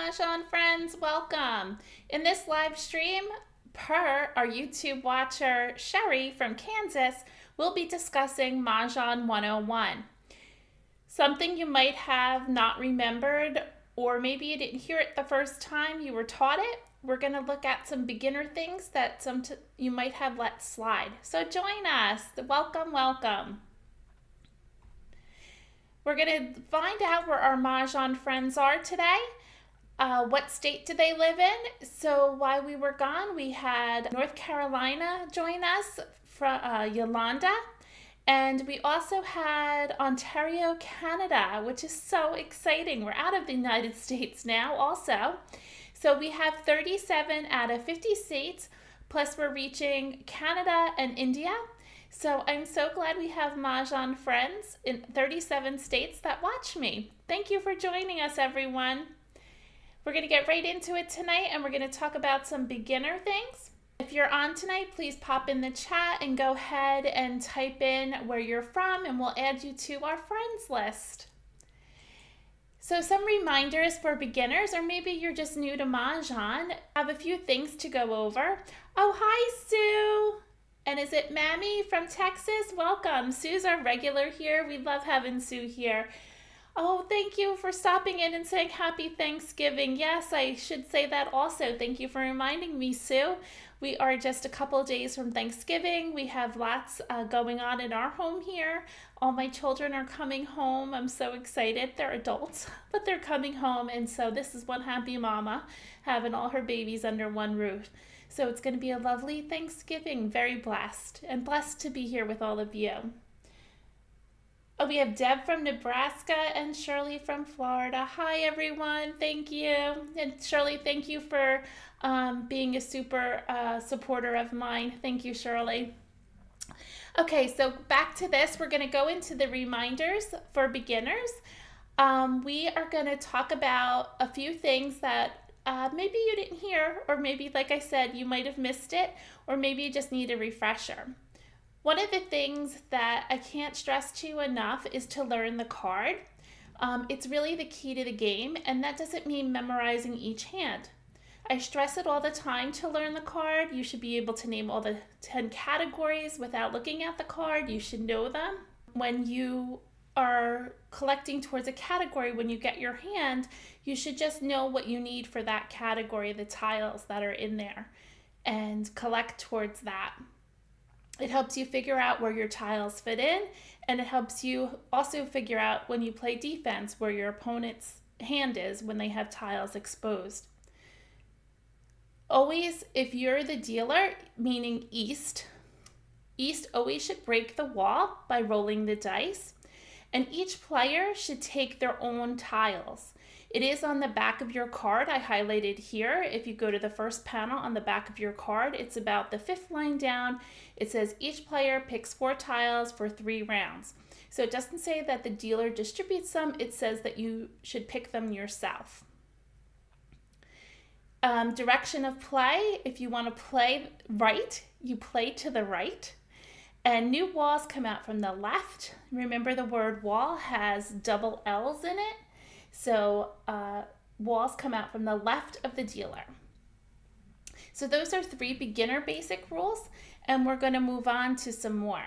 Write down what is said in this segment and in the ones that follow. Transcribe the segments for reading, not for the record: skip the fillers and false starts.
Mahjong friends, welcome. In this live stream, per our YouTube watcher Sherry from Kansas, we'll be discussing Mahjong 101. Something you might have not remembered, or maybe you didn't hear it the first time you were taught it. We're going to look at some beginner things that you might have let slide. So join us. Welcome, welcome. We're going to find out where our Mahjong friends are today. What state do they live in? So while we were gone, we had North Carolina join us from Yolanda. And we also had Ontario, Canada, which is so exciting. We're out of the United States now also. So we have 37 out of 50 states, plus we're reaching Canada and India. So I'm so glad we have Mahjong friends in 37 states that watch me. Thank you for joining us, everyone. We're going to get right into it tonight, and we're going to talk about some beginner things. If you're on tonight, please pop in the chat and go ahead and type in where you're from, and we'll add you to our friends list. So some reminders for beginners, or maybe you're just new to Mahjong. I have a few things to go over. Oh, hi, Sue. And is it Mammy from Texas? Welcome. Sue's our regular here. We love having Sue here. Oh, thank you for stopping in and saying happy Thanksgiving. Yes, I should say that also. Thank you for reminding me, Sue. We are just a couple days from Thanksgiving. We have lots going on in our home here. All my children are coming home. I'm so excited. They're adults, but they're coming home. And so this is one happy mama having all her babies under one roof. So it's going to be a lovely Thanksgiving. Very blessed, and blessed to be here with all of you. Oh, we have Deb from Nebraska and Shirley from Florida. Hi, everyone. Thank you. And Shirley, thank you for being a super supporter of mine. Thank you, Shirley. Okay, so back to this. We're going to go into the reminders for beginners. We are going to talk about a few things that maybe you didn't hear, or maybe, like I said, you might have missed it, or maybe you just need a refresher. One of the things that I can't stress to you enough is to learn the card. It's really the key to the game, and that doesn't mean memorizing each hand. I stress it all the time to learn the card. You should be able to name all the 10 categories without looking at the card. You should know them. When you are collecting towards a category, when you get your hand, you should just know what you need for that category, the tiles that are in there, and collect towards that. It helps you figure out where your tiles fit in, and it helps you also figure out when you play defense where your opponent's hand is when they have tiles exposed. Always, if you're the dealer, meaning East always should break the wall by rolling the dice, and each player should take their own tiles. It is on the back of your card. I highlighted here. If you go to the first panel on the back of your card, it's about the 5th line down. It says each player picks 4 tiles for 3 rounds. So it doesn't say that the dealer distributes them. It says that you should pick them yourself. Direction of play. If you want to play right, you play to the right. And new walls come out from the left. Remember, the word wall has double L's in it. So walls come out from the left of the dealer. So those are 3 beginner basic rules, and we're going to move on to some more.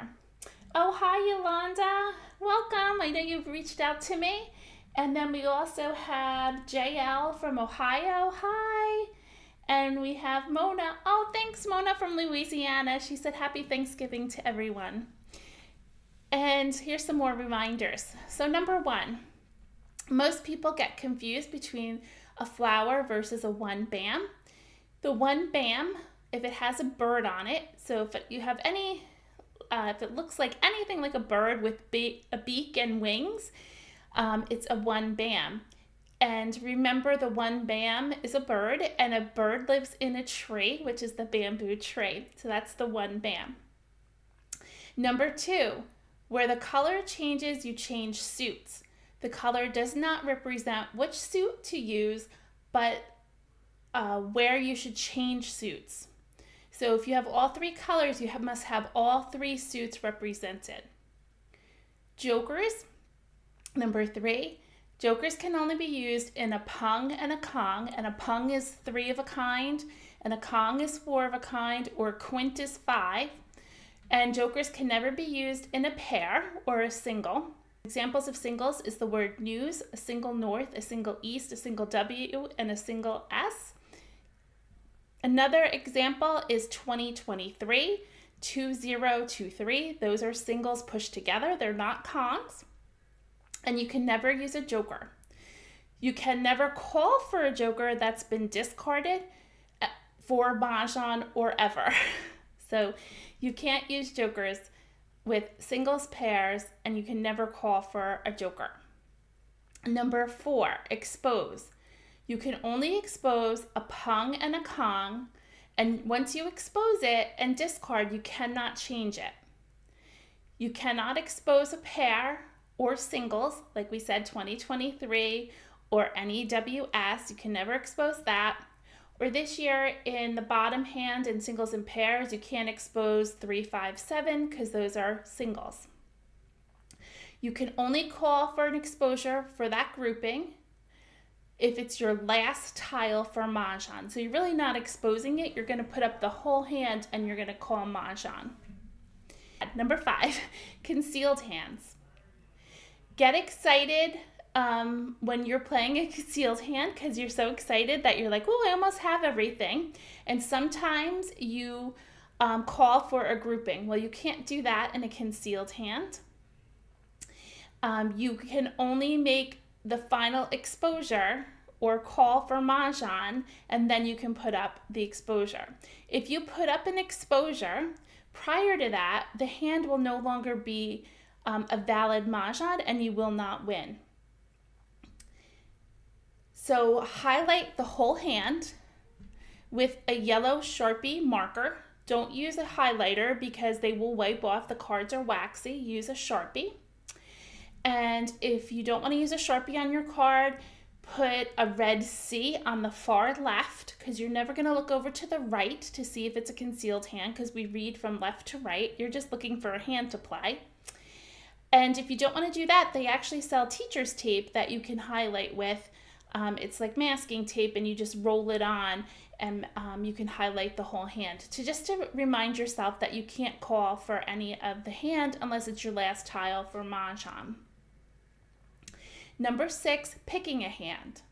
Oh, hi, Yolanda. Welcome. I know you've reached out to me. And then we also have JL from Ohio. Hi. And we have Mona. Oh, thanks, Mona from Louisiana. She said happy Thanksgiving to everyone. And here's some more reminders. So number 1. Most people get confused between a flower versus a one bam. The one bam, if it has a bird on it, so if you have any, if it looks like anything like a bird with a beak and wings, it's a one bam. And remember, the one bam is a bird, and a bird lives in a tree, which is the bamboo tree. So that's the one bam. Number 2, where the color changes, you change suits. The color does not represent which suit to use, but where you should change suits. So if you have all 3 colors, you must have all 3 suits represented. Jokers, number 3, Jokers can only be used in a pung and a kong, and a pung is 3 of a kind, and a kong is 4 of a kind, or quint is 5. And jokers can never be used in a pair or a single. Examples of singles is the word news, a single north, a single east, a single W, and a single S. Another example is 2023, 2023. Those are singles pushed together. They're not kongs. And you can never use a joker. You can never call for a joker that's been discarded for Mahjong or ever. So you can't use jokers with singles pairs, and you can never call for a joker. Number 4, expose. You can only expose a pung and a kong, and once you expose it and discard, you cannot change it. You cannot expose a pair or singles, like we said, 2023 or any WS. You can never expose that. Or this year in the bottom hand in singles and pairs, you can't expose 3, 5, 7 because those are singles. You can only call for an exposure for that grouping if it's your last tile for Mahjong. So you're really not exposing it. You're going to put up the whole hand and you're going to call Mahjong. Number 5, concealed hands. Get excited when you're playing a concealed hand because you're so excited that you're like, oh, I almost have everything. And sometimes you call for a grouping. Well, you can't do that in a concealed hand. You can only make the final exposure or call for Mahjong, and then you can put up the exposure. If you put up an exposure prior to that, the hand will no longer be a valid Mahjong and you will not win. So highlight the whole hand with a yellow Sharpie marker. Don't use a highlighter because they will wipe off. The cards are waxy. Use a Sharpie. And if you don't want to use a Sharpie on your card, put a red C on the far left because you're never going to look over to the right to see if it's a concealed hand because we read from left to right. You're just looking for a hand to play. And if you don't want to do that, they actually sell teacher's tape that you can highlight with. It's like masking tape, and you just roll it on, and you can highlight the whole hand to remind yourself that you can't call for any of the hand unless it's your last tile for Mahjong. Number 6, picking a hand.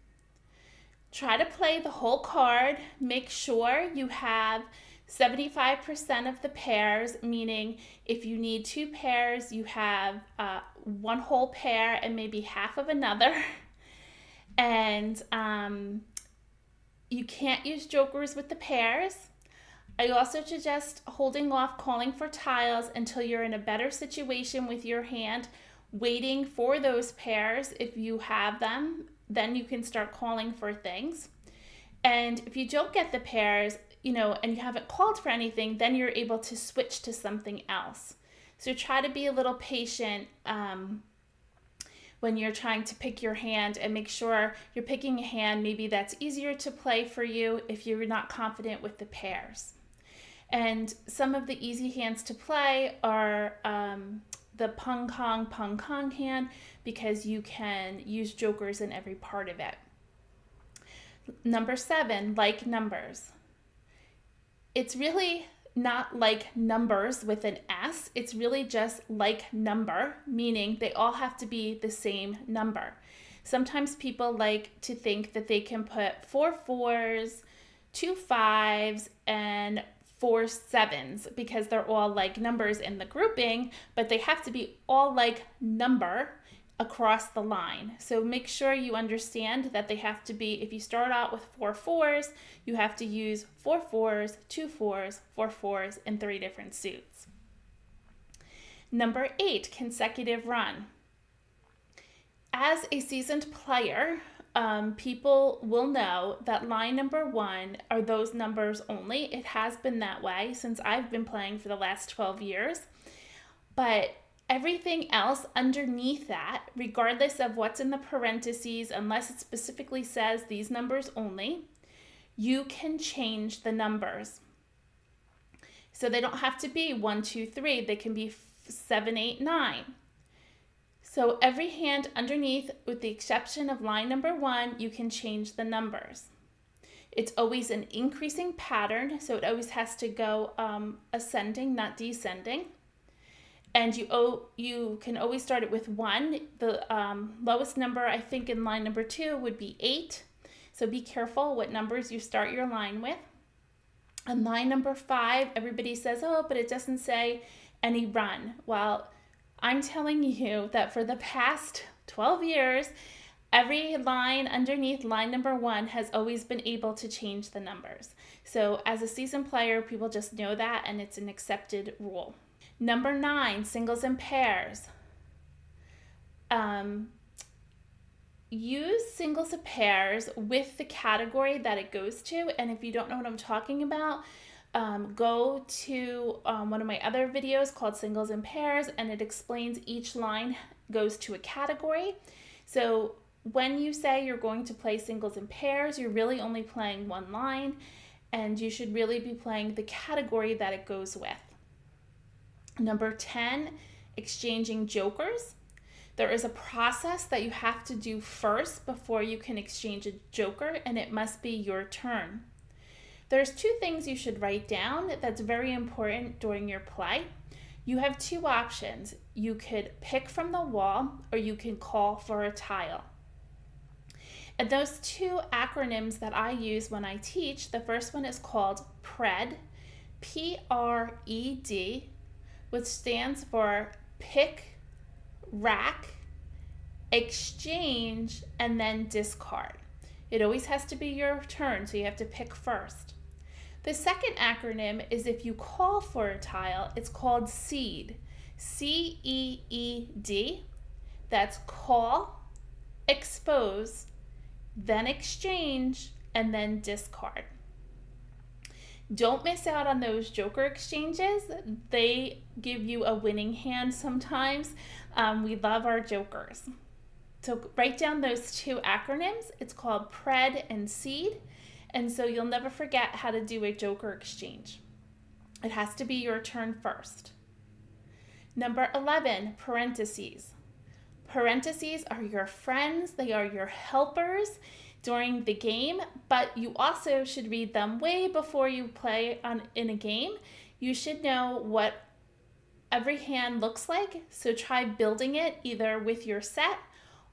Try to play the whole card. Make sure you have 75% of the pairs, meaning if you need 2 pairs, you have one whole pair and maybe half of another. And you can't use jokers with the pairs. I also suggest holding off calling for tiles until you're in a better situation with your hand, waiting for those pairs. If you have them, then you can start calling for things. And if you don't get the pairs, and you haven't called for anything, then you're able to switch to something else. So try to be a little patient when you're trying to pick your hand, and make sure you're picking a hand maybe that's easier to play for you if you're not confident with the pairs. And some of the easy hands to play are the pung kong hand because you can use jokers in every part of it. Number 7, like numbers. It's really not like numbers with an S. It's really just like number, meaning they all have to be the same number. Sometimes people like to think that they can put 4 4s, 2 5s, and 4 7s because they're all like numbers in the grouping, but they have to be all like number across the line. So make sure you understand that they have to be, if you start out with 4 4s, you have to use 4 4s, 2 4s, 4 4s in 3 different suits. Number 8, consecutive run. As a seasoned player, people will know that line number 1 are those numbers only. It has been that way since I've been playing for the last 12 years. But everything else underneath that, regardless of what's in the parentheses, unless it specifically says these numbers only, you can change the numbers. So they don't have to be 1, 2, 3. They can be 7, 8, 9. So every hand underneath, with the exception of line number 1, you can change the numbers. It's always an increasing pattern, so it always has to go ascending, not descending. And you can always start it with 1. The lowest number, I think, in line number 2 would be 8. So be careful what numbers you start your line with. On line number 5, everybody says, oh, but it doesn't say any run. Well, I'm telling you that for the past 12 years, every line underneath line number 1 has always been able to change the numbers. So as a seasoned player, people just know that, and it's an accepted rule. Number 9, singles and pairs. Use singles and pairs with the category that it goes to. And if you don't know what I'm talking about, go to one of my other videos called Singles and Pairs, and it explains each line goes to a category. So when you say you're going to play singles and pairs, you're really only playing one line, and you should really be playing the category that it goes with. Number 10, exchanging jokers. There is a process that you have to do first before you can exchange a joker, and it must be your turn. There's 2 things you should write down that's very important during your play. You have 2 options. You could pick from the wall, or you can call for a tile. And those 2 acronyms that I use when I teach, the first one is called PRED, P-R-E-D, which stands for pick, rack, exchange, and then discard. It always has to be your turn, so you have to pick first. The second acronym is if you call for a tile, it's called SEED, C-E-E-D. That's call, expose, then exchange, and then discard. Don't miss out on those joker exchanges. They give you a winning hand sometimes. We love our jokers. So write down those 2 acronyms. It's called PRED and SEED. And so you'll never forget how to do a joker exchange. It has to be your turn first. Number 11, parentheses. Parentheses are your friends. They are your helpers during the game, but you also should read them way before you play in a game. You should know what every hand looks like, so try building it either with your set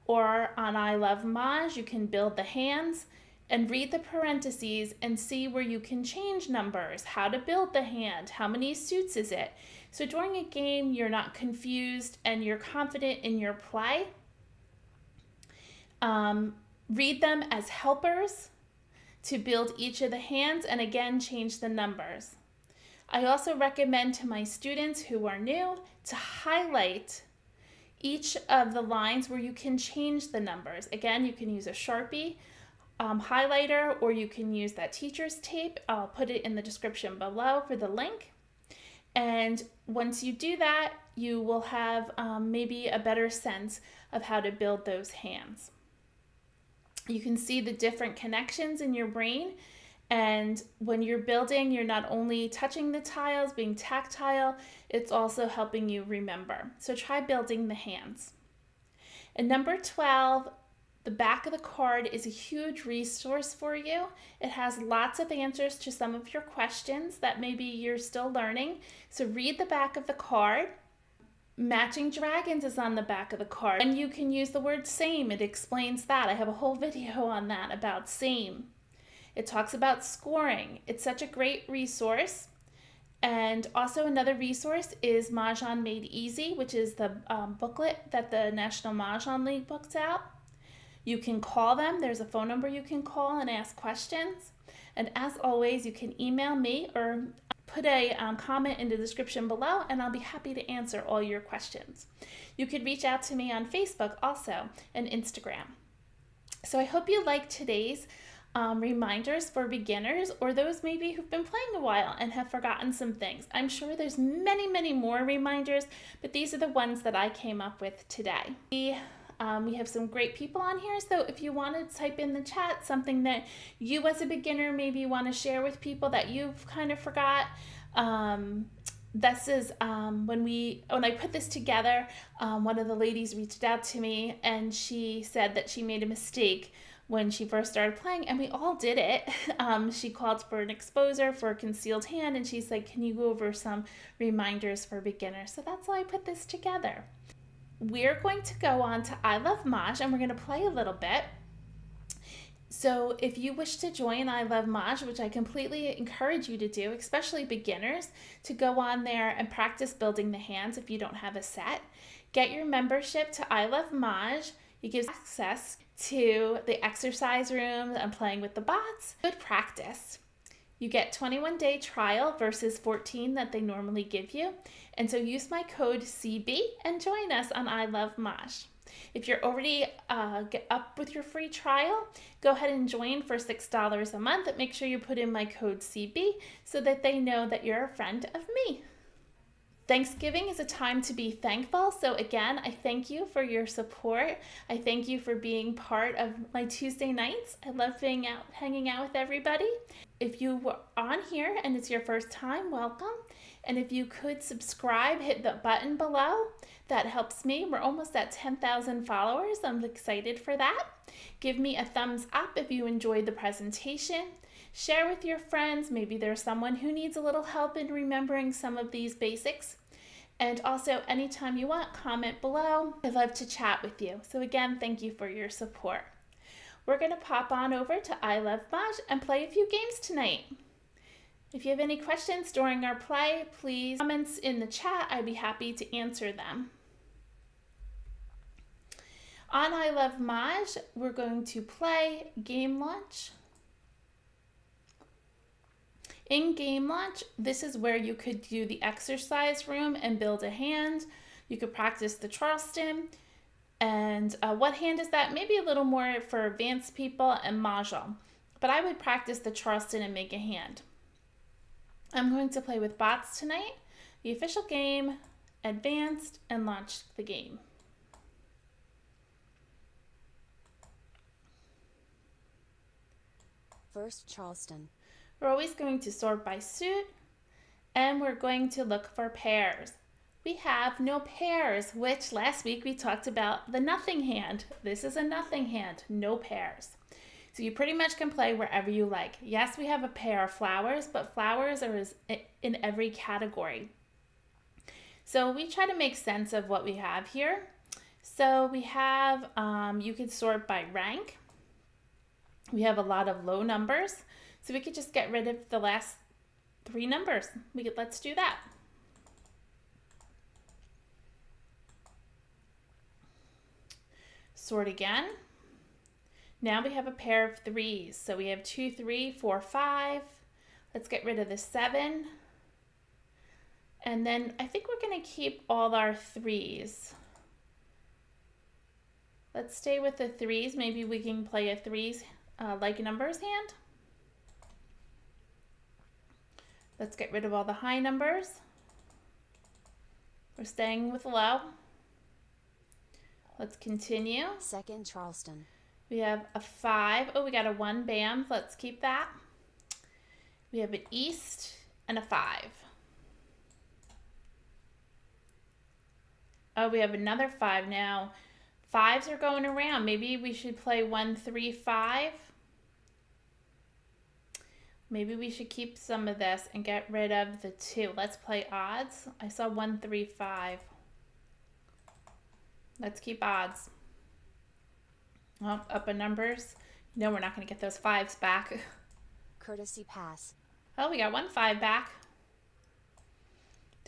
or on ilovemahj. You can build the hands and read the parentheses and see where you can change numbers, how to build the hand, how many suits is it. So during a game, you're not confused and you're confident in your play. Read them as helpers to build each of the hands, and again, change the numbers. I also recommend to my students who are new to highlight each of the lines where you can change the numbers. Again, you can use a Sharpie highlighter, or you can use that teacher's tape. I'll put it in the description below for the link. And once you do that, you will have maybe a better sense of how to build those hands. You can see the different connections in your brain, and when you're building, you're not only touching the tiles, being tactile, it's also helping you remember. So try building the hands. And number 12, the back of the card is a huge resource for you. It has lots of answers to some of your questions that maybe you're still learning. So read the back of the card. Matching dragons is on the back of the card, and you can use the word same. It explains that. I have a whole video on that about same. It talks about scoring. It's such a great resource. And also another resource is Mahjong Made Easy, which is the booklet that the National Mahjong League puts out. You can call them. There's a phone number you can call and ask questions. And as always, you can email me or put a comment in the description below, and I'll be happy to answer all your questions. You could reach out to me on Facebook also, and Instagram. So I hope you liked today's reminders for beginners, or those maybe who've been playing a while and have forgotten some things. I'm sure there's many, many more reminders, but these are the ones that I came up with today. We have some great people on here, so if you want to type in the chat something that you as a beginner maybe want to share with people that you've kind of forgot, this is when I put this together, one of the ladies reached out to me and she said that she made a mistake when she first started playing, and we all did it. She called for an exposure for a concealed hand, and she's like, can you go over some reminders for beginners? So that's why I put this together. We're going to go on to I Love Mahj, and we're going to play a little bit. So if you wish to join I Love Mahj, which I completely encourage you to do, especially beginners, to go on there and practice building the hands if you don't have a set. Get your membership to I Love Mahj. It gives access to the exercise room and playing with the bots. Good practice. You get 21-day trial versus 14 that they normally give you. And so use my code CB and join us on I Love Mahj. If you're already up with your free trial, go ahead and join for $6 a month. Make sure you put in my code CB so that they know that you're a friend of me. Thanksgiving is a time to be thankful. So again, I thank you for your support. I thank you for being part of my Tuesday nights. I love hanging out with everybody. If you were on here and it's your first time, welcome. And if you could subscribe, hit the button below. That helps me. We're almost at 10,000 followers. I'm excited for that. Give me a thumbs up if you enjoyed the presentation. Share with your friends. Maybe there's someone who needs a little help in remembering some of these basics. And also, anytime you want, comment below. I'd love to chat with you. So again, thank you for your support. We're going to pop on over to I Love Mahj and play a few games tonight. If you have any questions during our play, please comments in the chat. I'd be happy to answer them. On I Love Mahj, we're going to play Game Launch. In Game Launch, this is where you could do the exercise room and build a hand. You could practice the Charleston. And what hand is that? Maybe a little more for advanced people and Mahjong. But I would practice the Charleston and make a hand. I'm going to play with bots tonight. The official game, advanced, and launch the game. First Charleston. We're always going to sort by suit, and we're going to look for pairs. We have no pairs, which last week we talked about the nothing hand. This is a nothing hand, no pairs. So you pretty much can play wherever you like. Yes, we have a pair of flowers, but flowers are in every category. So we try to make sense of what we have here. So we have, you could sort by rank. We have a lot of low numbers. So we could just get rid of the last 3 numbers. Let's do that. Sort again. Now we have a pair of 3s. So we have 2, 3, 4, 5. Let's get rid of the 7. And then I think we're going to keep all our 3s. Let's stay with the 3s. Maybe we can play a 3s like numbers hand. Let's get rid of all the high numbers. We're staying with low. Let's continue. Second Charleston. We have a 5. Oh, we got a 1 bam. Let's keep that. We have an east and a 5. Oh, we have another 5 now. 5s are going around. Maybe we should play 1, 3, 5. Maybe we should keep some of this and get rid of the 2. Let's play odds. I saw 1, 3, 5. Let's keep odds. Oh, up in numbers. No, we're not going to get those 5s back. Courtesy pass. Oh, we got 1 5 back.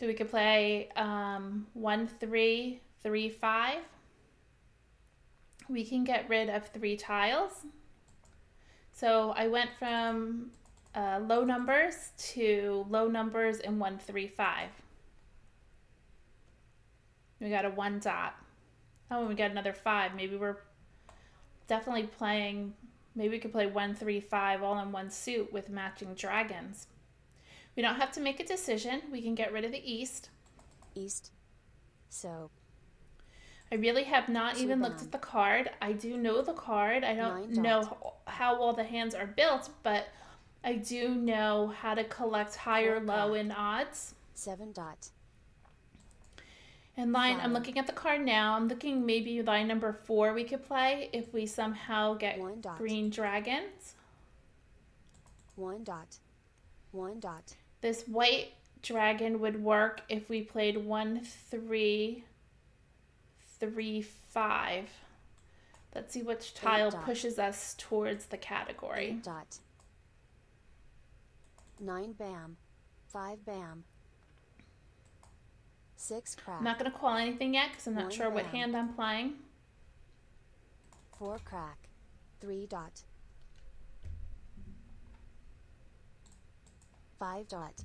So we could play 1, 3, 3, 5. We can get rid of 3 tiles. So I went from low numbers to low numbers in 1, 3, 5. We got a 1 dot. Oh, and we got another 5. Maybe we're definitely playing, maybe we could play 1, 3, 5 all in one suit with matching dragons. We don't have to make a decision. We can get rid of the east. East. So. I really have not even looked at the card. I do know the card. I don't know how all the hands are built, but I do know how to collect higher, low, and odds. 7 dot. And line, I'm Flower. looking at the card now. I'm looking maybe line number 4 we could play if we somehow get 1 dot. green dragons. 1 dot. 1 dot. This white dragon would work if we played 1 3 3 5. Let's see which tile dot. pushes us towards the category. 8 dot. 9 bam. 5 bam. 6 crack. I'm not going to call anything yet because I'm not 1 sure what bam. hand I'm playing. 4 crack. 3 dot. 5 dot.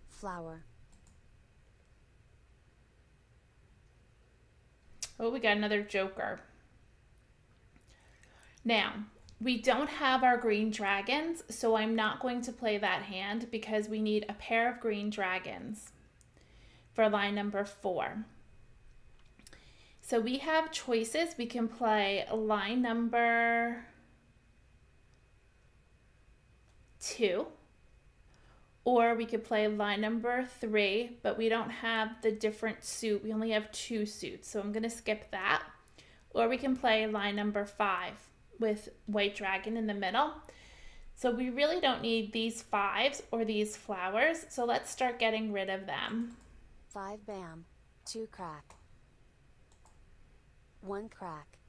Flower. Oh, we got another joker. Now, we don't have our green dragons, so I'm not going to play that hand because we need a pair of green dragons for line number 4. So we have choices. We can play line number 2, or we could play line number 3, but we don't have the different suit. We only have 2 suits, so I'm going to skip that. Or we can play line number 5 with white dragon in the middle. So we really don't need these 5s or these flowers, so let's start getting rid of them. 5 bam. 2 crack. 1 crack.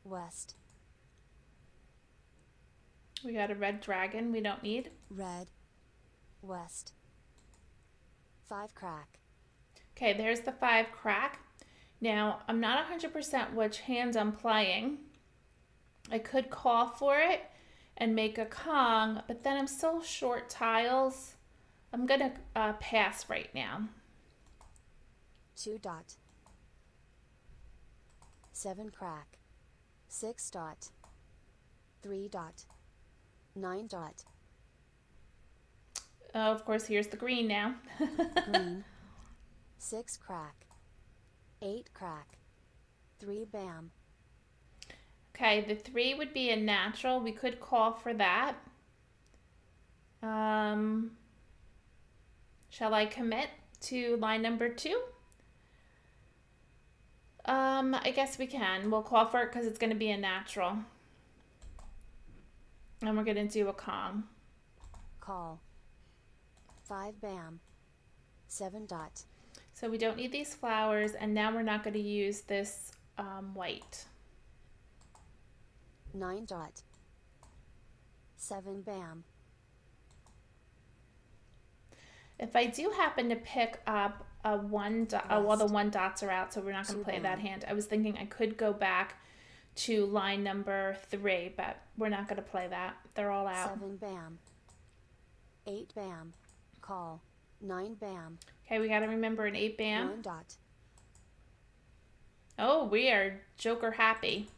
West. We got a red dragon we don't need. Red. West. 5 crack. Okay, there's the 5 crack. Now, I'm not 100% which hand I'm playing. I could call for it and make a Kong, but then I'm still short tiles. I'm going to pass right now. 2 dot. 7 crack. 6 dot. 3 dot. 9 dot. Oh, of course, here's the green now. Green. 6 crack. 8 crack. 3 bam. Okay, the 3 would be a natural. We could call for that. Shall I commit to line number 2? I guess we can. We'll call for it because it's going to be a natural. And we're going to do a Kong. Call. 5 bam. 7 dot. So we don't need these flowers, and now we're not going to use this white. 9 dot. 7 bam. If I do happen to pick up a 1 dot, well, the 1 dots are out, so we're not going to play that hand. I was thinking I could go back to line number 3, but we're not going to play that. They're all out. 7 bam. 8 bam. Call. 9 bam. Okay, we got to remember an 8 bam. 1 dot. Oh, we are joker happy.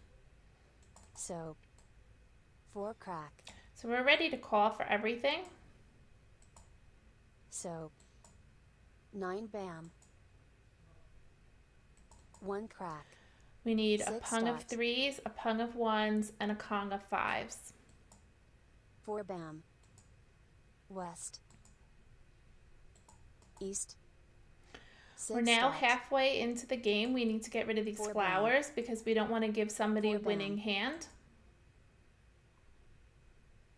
So. 4 crack. So we're ready to call for everything. So. 9 bam. 1 crack. We need a 6 pung of dots. 3s, a pung of 1s, and a Kong of 5s. 4 bam. West. East. 6 We're now dot. halfway into the game. We need to get rid of these 4 bam. flowers because we don't want to give somebody a 4 bam. winning hand.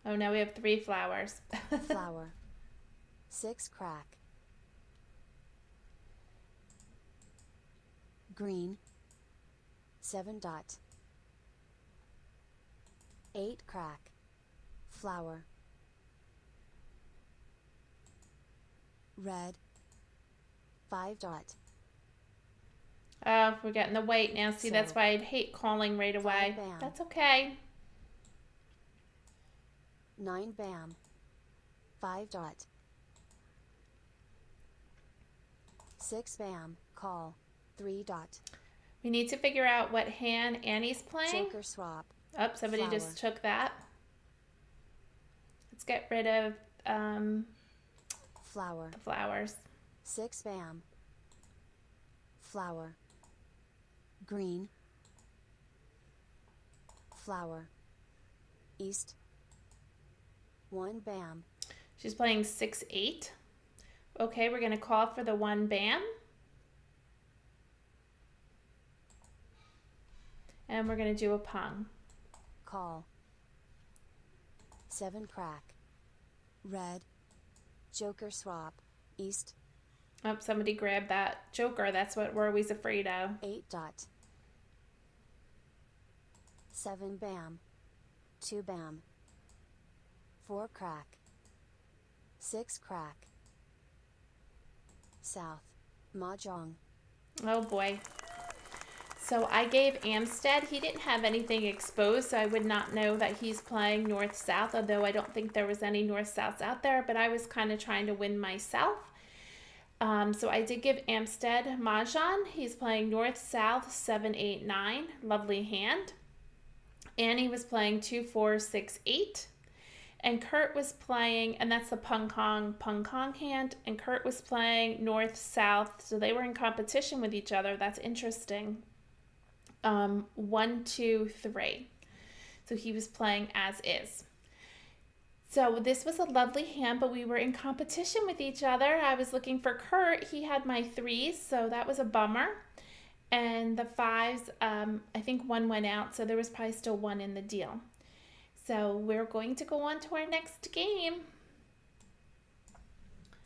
Oh, now we have 3 flowers. Flower. 6 crack. Green. 7 dot. 8 crack. Flower. Red. 5 dot. Oh, we're getting the white now. See, that's So, why I'd hate calling right away. bam. That's okay. 9 bam. 5 dot. 6 bam. Call. 3 dot. We need to figure out what hand Annie's playing. Joker swap. Oh, somebody Flower. just took that. Let's get rid of Flower. the flowers. 6 bam. Flower. Green. Flower. East. 1 bam. She's playing 6-8. Okay, we're going to call for the 1 bam. And we're going to do a pung. Call. 7 crack. Red. Joker swap. East. Oh, somebody grabbed that joker. That's what we're always afraid of. 8 dot. 7 bam. 2 bam. 4 crack. 6 crack. South. Mah Jongg. Oh boy. So I gave Amstead. He didn't have anything exposed, so I would not know that he's playing north-south, although I don't think there was any north-souths out there, but I was kind of trying to win myself. So I did give Amstead Mahjong. He's playing north-south 7-8-9. Lovely hand. Annie was playing 2-4-6-8. And Kurt was playing, and that's the pung kong hand, and Kurt was playing north-south, so they were in competition with each other. That's interesting. 1, 2, 3. So he was playing as is. So this was a lovely hand, but we were in competition with each other. I was looking for Kurt. He had my 3s, so that was a bummer. And the 5s, I think 1 went out, so there was probably still 1 in the deal. So we're going to go on to our next game.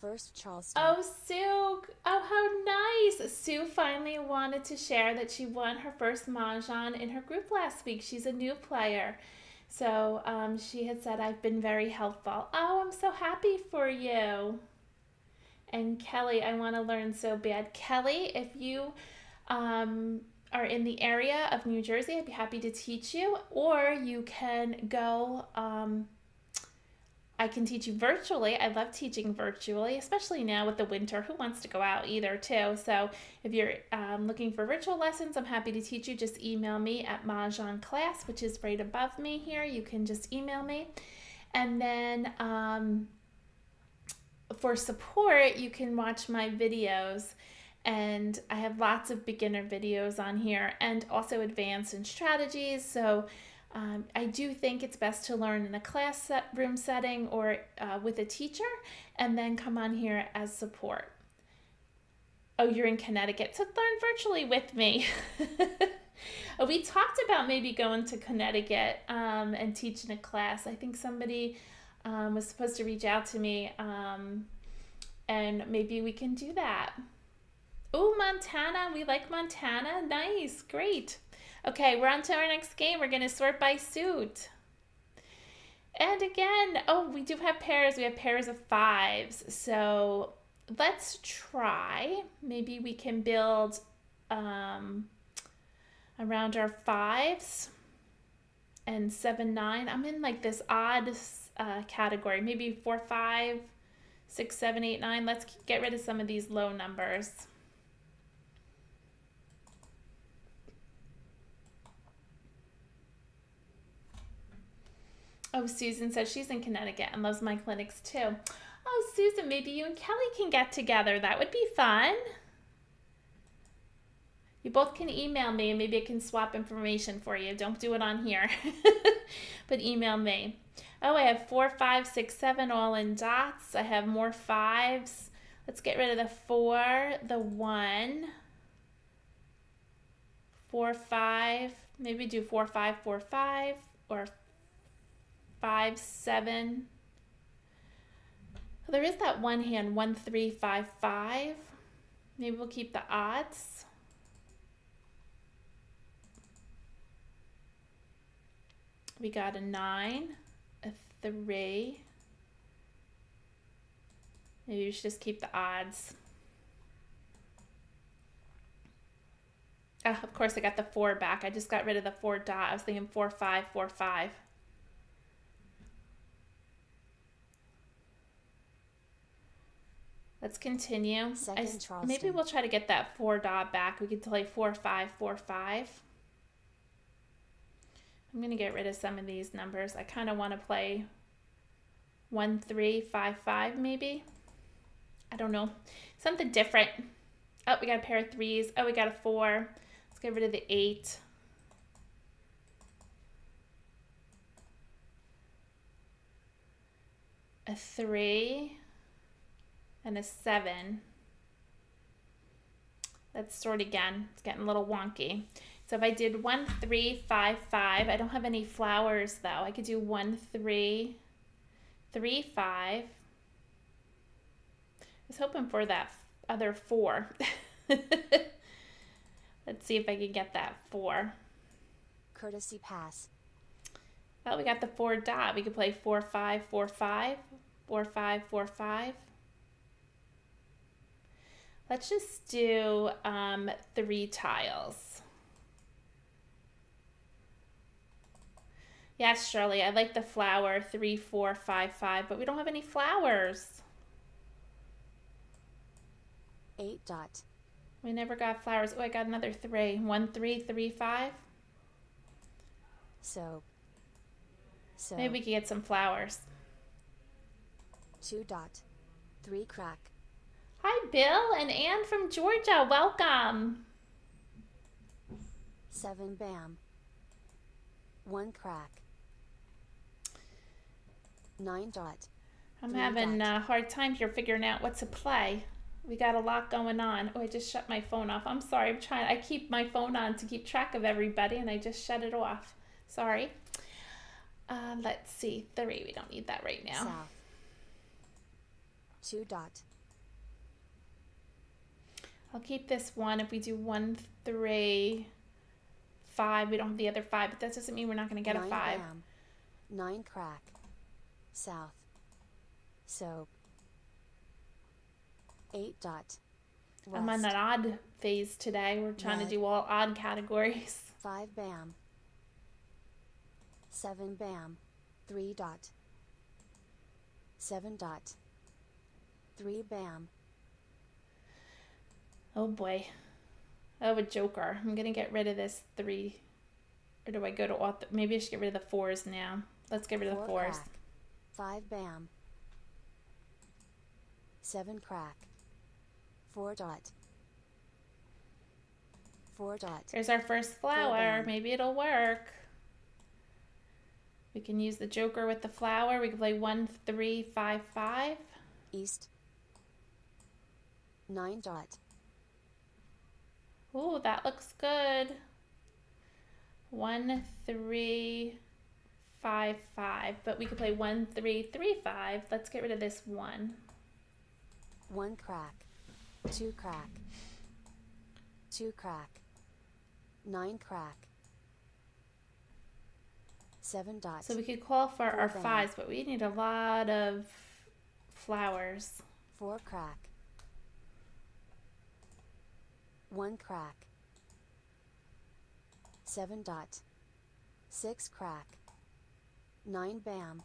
First Charleston. Oh, Sue. Oh, how nice. Sue finally wanted to share that she won her first Mahjong in her group last week. She's a new player. So she had said, I've been very helpful. Oh, I'm so happy for you. And Kelly, I want to learn so bad. Kelly, if you are in the area of New Jersey, I'd be happy to teach you. Or you can go... I can teach you virtually. I love teaching virtually, especially now with the winter. Who wants to go out either, too? So if you're looking for virtual lessons, I'm happy to teach you. Just email me at Mah Jongg Class, which is right above me here. You can just email me. And then for support, you can watch my videos. And I have lots of beginner videos on here and also advanced and strategies. So I do think it's best to learn in a room setting or with a teacher and then come on here as support. Oh, you're in Connecticut, so learn virtually with me. We talked about maybe going to Connecticut and teaching a class. I think somebody was supposed to reach out to me and maybe we can do that. Oh, Montana. We like Montana. Nice. Great. Okay, we're on to our next game. We're going to sort by suit. And again, oh, we do have pairs. We have pairs of 5s. So let's try. Maybe we can build around our 5s and 7, 9. I'm in like this odd category. Maybe 4, 5, 6, 7, 8, 9. Let's get rid of some of these low numbers. Oh, Susan says she's in Connecticut and loves my clinics too. Oh, Susan, maybe you and Kelly can get together. That would be fun. You both can email me and maybe I can swap information for you. Don't do it on here, but email me. Oh, I have 4, 5, 6, 7 all in dots. I have more 5s. Let's get rid of the 4, the 1, 4, 5. Maybe do 4, 5, 4, 5 or 5, 7. There is that one hand, 1, 3, 5, 5. Maybe we'll keep the odds. We got a 9, a 3. Maybe we should just keep the odds. Of course, I got the 4 back. I just got rid of the 4 dot. I was thinking 4, 5, 4, 5. Let's continue. Maybe we'll try to get that 4 dot back. We could play 4, 5, 4, 5. I'm going to get rid of some of these numbers. I kind of want to play 1, 3, 5, 5 maybe. I don't know. Something different. Oh, we got a pair of 3s. Oh, we got a 4. Let's get rid of the 8. a 3, and a 7. Let's sort again. It's getting a little wonky. So if I did 1, 3, 5, 5, I don't have any flowers though. I could do 1, 3, 3, 5. I was hoping for that other 4. Let's see if I can get that 4. Courtesy pass. Oh, we got the 4 dot. We could play 4, 5, 4, 5, 4, 5, 4, 5. Let's just do 3 tiles. Yes, Shirley, I like the flower 3, 4, 5, 5, but we don't have any flowers. 8 dot. We never got flowers. Oh, I got another 3. 1, 3, 3, 5. So. Maybe we can get some flowers. 2 dot. 3 crack. Hi, Bill and Ann from Georgia. Welcome. 7 bam. 1 crack. 9 dot. I'm having a hard time here figuring out what to play. We got a lot going on. Oh, I just shut my phone off. I'm sorry. I keep my phone on to keep track of everybody, and I just shut it off. Sorry. Let's see. 3. We don't need that right now. South. 2 dot. I'll keep this 1. If we do 1, 3, 5, we don't have the other 5, but that doesn't mean we're not going to get a 5. Bam. 9 crack. South. So. 8 dot. West. I'm on an odd phase today. We're trying to do all odd categories. 5 bam. 7 bam. 3 dot. 7 dot. 3 bam. Oh boy. Oh, a joker. I'm going to get rid of this 3. Or do I go to all? Maybe I should get rid of the 4s now. Let's get rid of the 4s. Crack. 5 bam. 7 crack. 4 dot. 4 dot. Here's our first flower. Maybe it'll work. We can use the joker with the flower. We can play 1, 3, 5, 5. East. 9 dot. Ooh, that looks good. 1, 3, 5, 5. But we could play 1, 3, 3, 5. Let's get rid of this 1. 1 crack. 2 crack. 2 crack. 9 crack. 7 dot. So we could call for our bam. 5s, but we need a lot of flowers. 4 crack. 1 crack. 7 dot. 6 crack. 9 bam.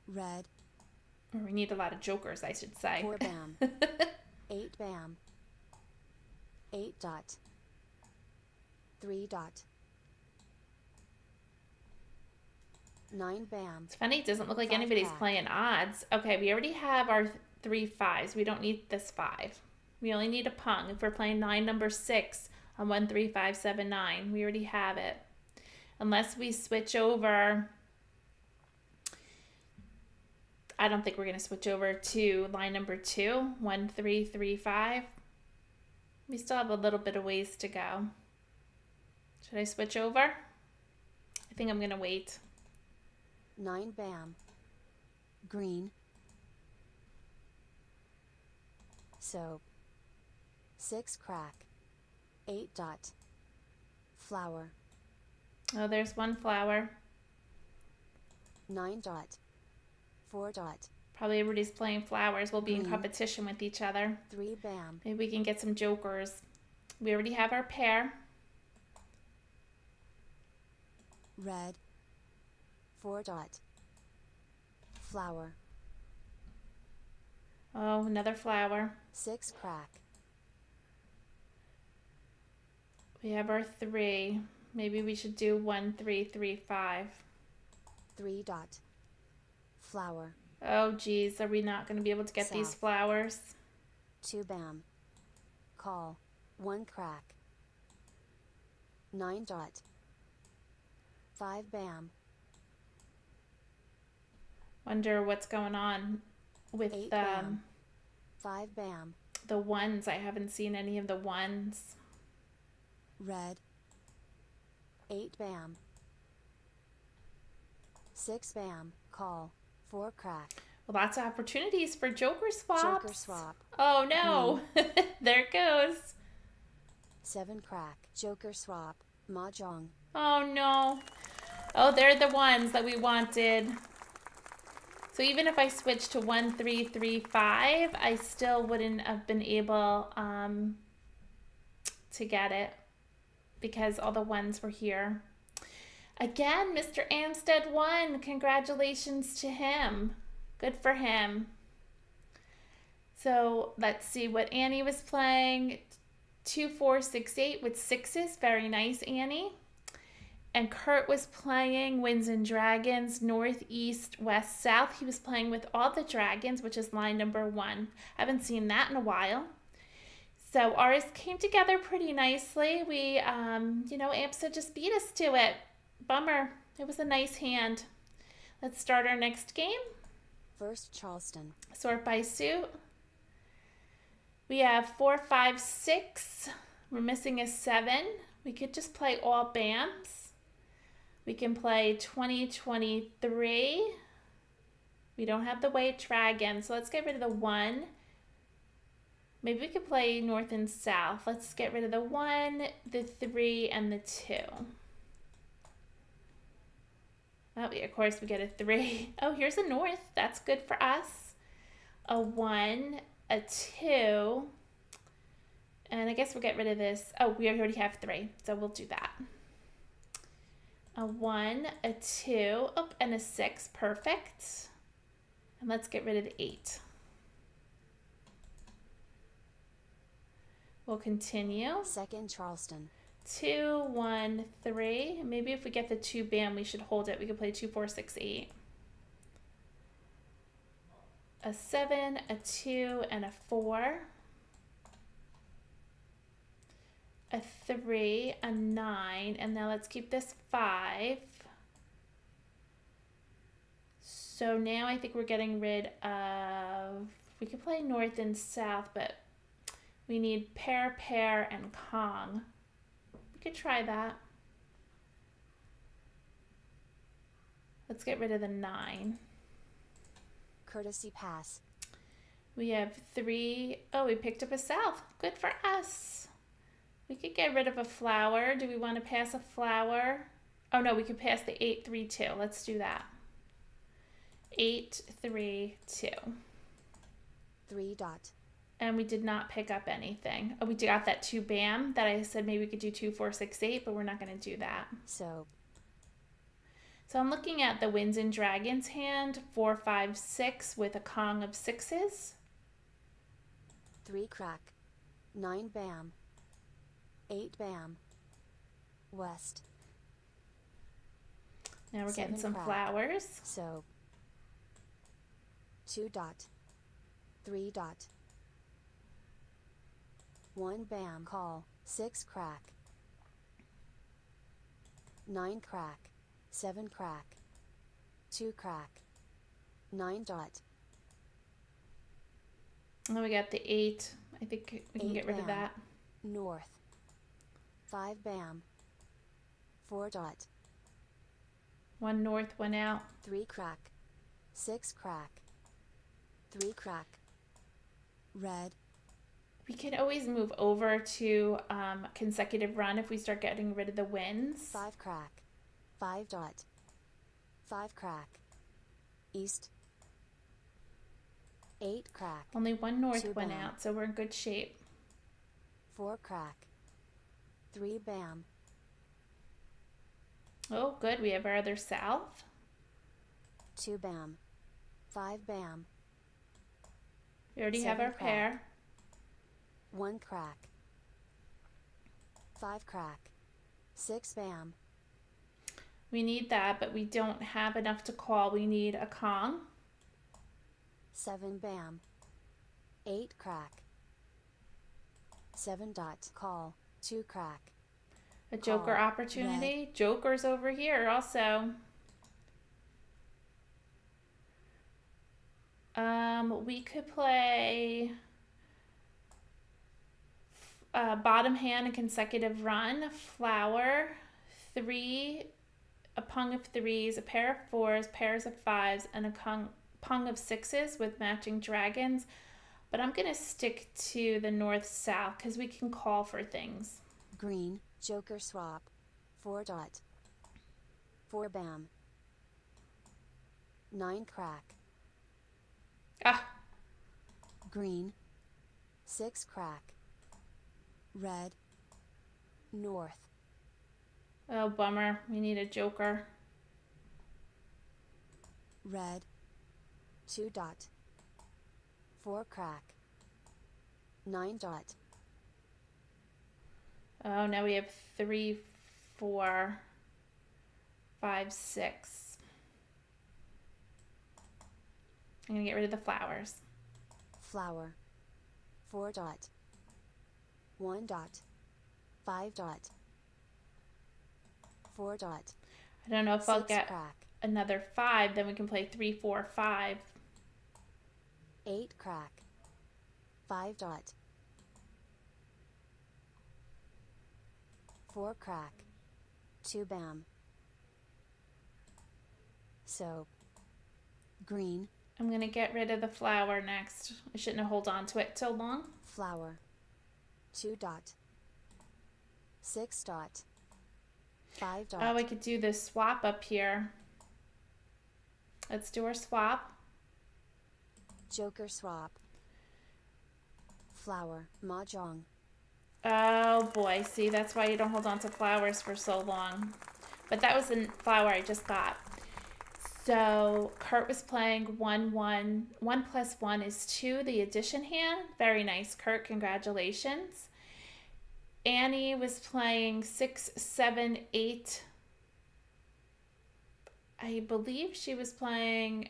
Red. Or we need a lot of jokers, I should say. 4 bam. 8 bam. 8 dot. 3 dot. 9 bam. It's funny, it doesn't look like 5 anybody's crack. playing odds. Okay, we already have our 3 5s. We don't need this 5. We only need a pung. If we're playing 9 number 6 on 1, 3, 5, 7, 9, we already have it. Unless we switch over. I don't think we're going to switch over to line number 2, 1, 3, 3, 5. We still have a little bit of ways to go. Should I switch over? I think I'm going to wait. 9 bam. Green. So. 6 crack. 8 dot. Flower. Oh, there's 1 flower. 9 dot. 4 dot. Probably everybody's playing flowers. We'll be in Green. competition with each other. 3 bam. Maybe we can get some jokers. We already have our pair. Red. 4 dot. Flower. Oh, another flower. 6 crack. We have our 3. Maybe we should do 1, 3, 3, 5. 3 dot. Flower. Oh, geez. Are we not going to be able to get these South. flowers? 2 bam. Call. 1 crack. 9 dot. 5 bam. Wonder what's going on with 8 bam. 5 bam. the ones. I haven't seen any of the ones. Red. 8 bam. 6 bam. Call. 4 crack. Well, lots of opportunities for joker swaps. Joker swap. Oh no. There it goes. 7 crack. Joker swap. Mah Jongg. Oh no. Oh, they're the ones that we wanted. So even if I switched to 1 3 3 5, I still wouldn't have been able to get it because all the ones were here. Again, Mr. Anstead won. Congratulations to him. Good for him. So let's see what Annie was playing. 2 4 6 8 with sixes. Very nice, Annie. And Kurt was playing Winds and Dragons, North, East, West, South. He was playing with all the dragons, which is line number 1. I haven't seen that in a while. So ours came together pretty nicely. We, AMSA just beat us to it. Bummer. It was a nice hand. Let's start our next game. First Charleston. Sort by suit. We have 4 5 6. We're missing a 7. We could just play all BAMs. We can play 2023. We don't have the white dragon, so let's get rid of the 1. Maybe we could play north and south. Let's get rid of the 1, the 3, and the 2. Oh, of course, we get a 3. Oh, here's a north. That's good for us. A 1, a 2. And I guess we'll get rid of this. Oh, we already have 3, so we'll do that. A 1, a 2, oh, and a 6. Perfect. And let's get rid of the 8. We'll continue. Second Charleston. 2, 1, 3. Maybe if we get the 2 bam, we should hold it. We could play 2, 4, 6, 8. A 7, a 2, and a 4. A 3, a 9, and now let's keep this 5. So now I think we're getting rid of, we could play north and south, but we need pair, pair, and Kong. We could try that. Let's get rid of the 9. Courtesy pass. We have 3. Oh, we picked up a south. Good for us. We could get rid of a flower. Do we want to pass a flower? Oh no, we could pass the 8, 3, 2. Let's do that. 8, 3, 2. 3 dot. And we did not pick up anything. Oh, we got that 2 bam that I said maybe we could do 2, 4, 6, 8, but we're not going to do that. So I'm looking at the Winds and Dragons hand. 4, 5, 6 with a Kong of 6s. 3 crack. 9 bam. 8 bam. West. Now we're getting 7 some crack. flowers. So 2 dot. 3 dot. 1 bam. Call. 6 crack. 9 crack. 7 crack. 2 crack. 9 dot. Oh, we got the 8. I think we can 8 get rid of bam. that. North. 5 bam. 4 dot. 1 north, 1 out. 3 crack. 6 crack. 3 crack. Red. We can always move over to consecutive run if we start getting rid of the winds. 5 crack. 5 dot. 5 crack. East. 8 crack. Only 1 north, 2 1 bam. out, so we're in good shape. 4 crack. 3 bam. Oh, good. We have our other south. 2 bam. 5 bam. We already have 7 our crack. pair. 1 crack. 5 crack. 6 bam. We need that, but we don't have enough to call. We need a Kong. 7 bam. 8 crack. 7 dot. Call. 2 crack. A joker Call. opportunity. . Red. Joker's over here also. We could play bottom hand and consecutive run, flower, three, a pung of threes, a pair of fours, pairs of fives, and a pung of sixes with matching dragons. But I'm going to stick to the north-south because we can call for things. Green, joker swap. 4 dot. 4 bam. 9 crack. Ah. Green. 6 crack. Red. North. Oh, bummer. We need a joker. Red. 2 dot. 4 crack. 9 dot. Oh, now we have 3, 4, 5, 6. I'm going to get rid of the flowers. Flower. 4 dot. 1 dot. 5 dot. 4 dot. I don't know if I'll get crack. Another 5, then we can play 3, 4, 5. 8 crack. 5 dot. 4 crack. 2 bam. So. Green. I'm going to get rid of the flower next. I shouldn't have held on to it so long. Flower. 2 dot. 6 dot. 5 dot. Oh, I could do this swap up here. Let's do our swap. Joker swap. Flower. Mahjong. Oh boy, see, that's why you don't hold on to flowers for so long. But that was the flower I just got. So Kurt was playing 1, 1. 1 plus 1 is 2, the addition hand. Very nice, Kurt. Congratulations. Annie was playing 6, 7, 8. I believe she was playing,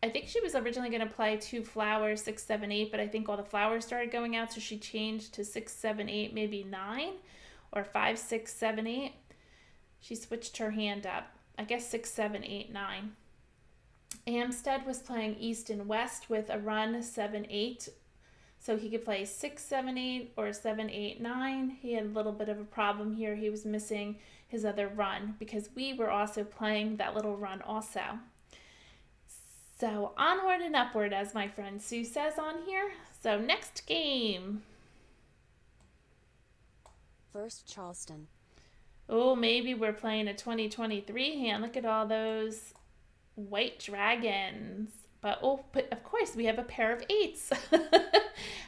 I think she was originally going to play 2 flowers, 6, 7, 8, but I think all the flowers started going out, so she changed to 6, 7, 8, maybe 9, or 5, 6, 7, 8. She switched her hand up. I guess 6, 7, 8, 9. Amstead was playing east and west with a run 7, 8. So he could play 6, 7, 8 or 7, 8, 9. He had a little bit of a problem here. He was missing his other run because we were also playing that little run also. So onward and upward, as my friend Sue says on here. So next game. First Charleston. Oh, maybe we're playing a 2023 hand. Look at all those white dragons. But of course we have a pair of 8s.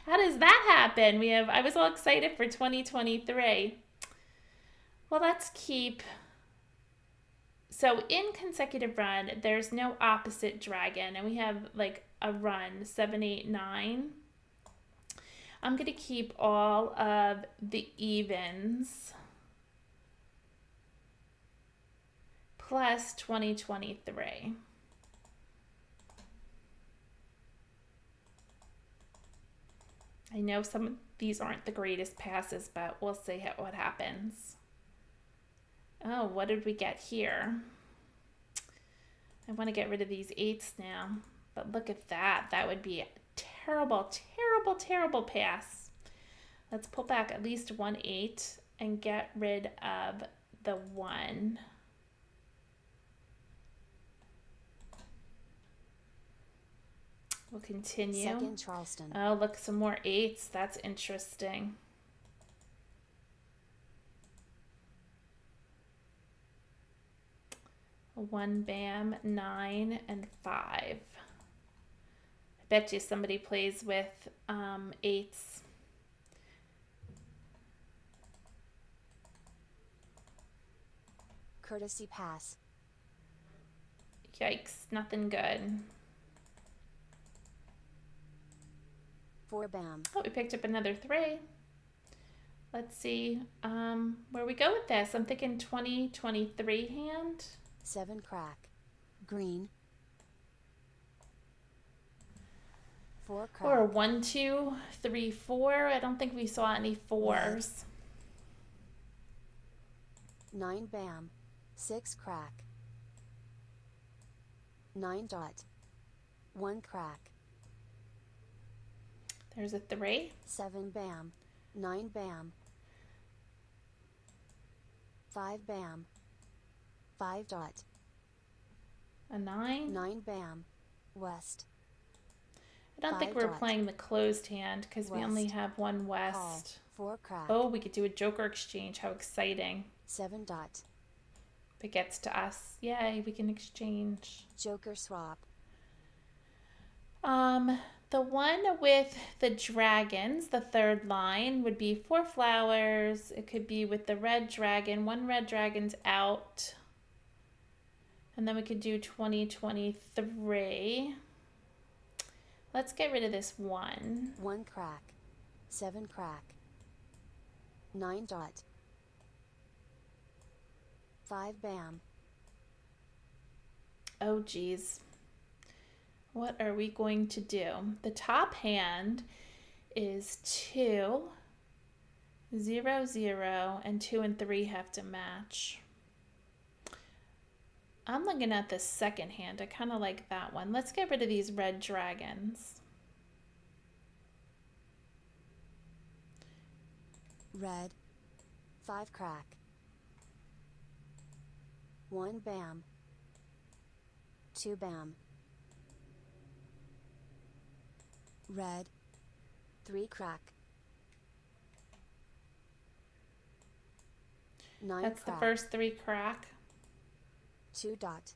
How does that happen? I was all excited for 2023. Well, let's keep. So in consecutive run, there's no opposite dragon, and we have like a run 7, 8, 9. I'm gonna keep all of the evens plus 2023. I know some of these aren't the greatest passes, but we'll see what happens. Oh, what did we get here? I want to get rid of these 8s now, but look at that. That would be a terrible, terrible, terrible pass. Let's pull back at least 1 8 and get rid of the 1. We'll continue. Second Charleston. Oh, look, some more 8s. That's interesting. A 1 bam, 9, and 5. I bet you somebody plays with 8s. Courtesy pass. Yikes, nothing good. 4 bam. Oh, we picked up another 3. Let's see where we go with this. I'm thinking 2023 hand. 7 crack. Green. 4 crack. Or 1, 2, 3, 4. I don't think we saw any 4s. 9 bam. 6 crack. 9 dot. 1 crack. There's a 3. 7 bam. 9 bam. 5 bam. 5 dot. A 9. 9 bam. West. I don't think 5 we're dot. playing the closed hand because we only West. have one Call. west. 4 crack. Oh, we could do a joker exchange. How exciting. 7 dot. If it gets to us, yay, we can exchange. Joker swap. The one with the dragons, the third line, would be 4 flowers. It could be with the red dragon. 1 red dragon's out. And then we could do 2023. Let's get rid of this 1. 1 crack. 7 crack. 9 dot. 5 bam. Oh, geez. What are we going to do? The top hand is 2, 0, 0, and 2 and 3 have to match. I'm looking at the second hand. I kind of like that one. Let's get rid of these red dragons. Red. 5 crack. 1 bam. 2 bam. Red. 3 crack. 9 That's crack. the first 3 crack. 2 dot.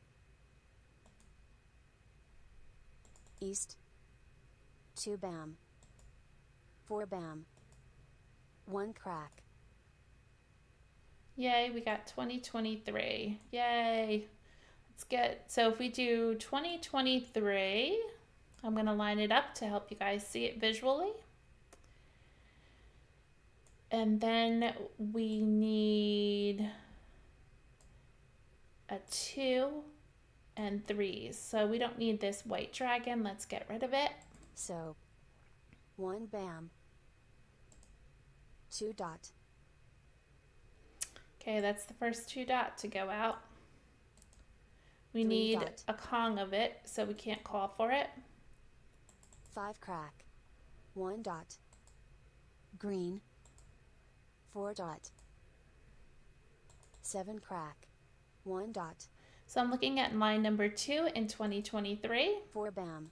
East. 2 bam. 4 bam. 1 crack. Yay, we got 2023. Yay. Let's get, so if we do 2023, I'm going to line it up to help you guys see it visually. And then we need a 2 and 3s. So we don't need this white dragon. Let's get rid of it. So 1 bam. 2 dot. Okay, that's the first 2 dot to go out. We 3 need dot. a Kong of it, so we can't call for it. 5 crack. 1 dot. Green. 4 dot. 7 crack. 1 dot. So I'm looking at line number 2 in 2023. 4 bam.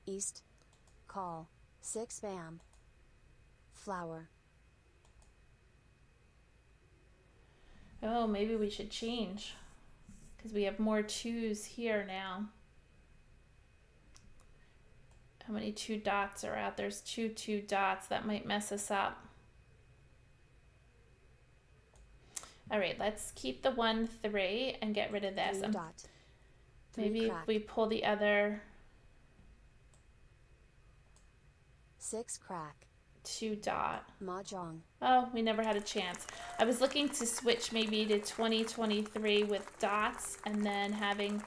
East. Call. 6 bam. Flower. Oh, maybe we should change because we have more 2s here now. How many 2 dots are out? There's 2 dots. That might mess us up. All right, let's keep the 1, 3 and get rid of this. 3 dot. 3 Maybe crack. if we pull the other 6 crack. 2 dot. Mahjong. Oh, we never had a chance. I was looking to switch maybe to 2023 with dots and then having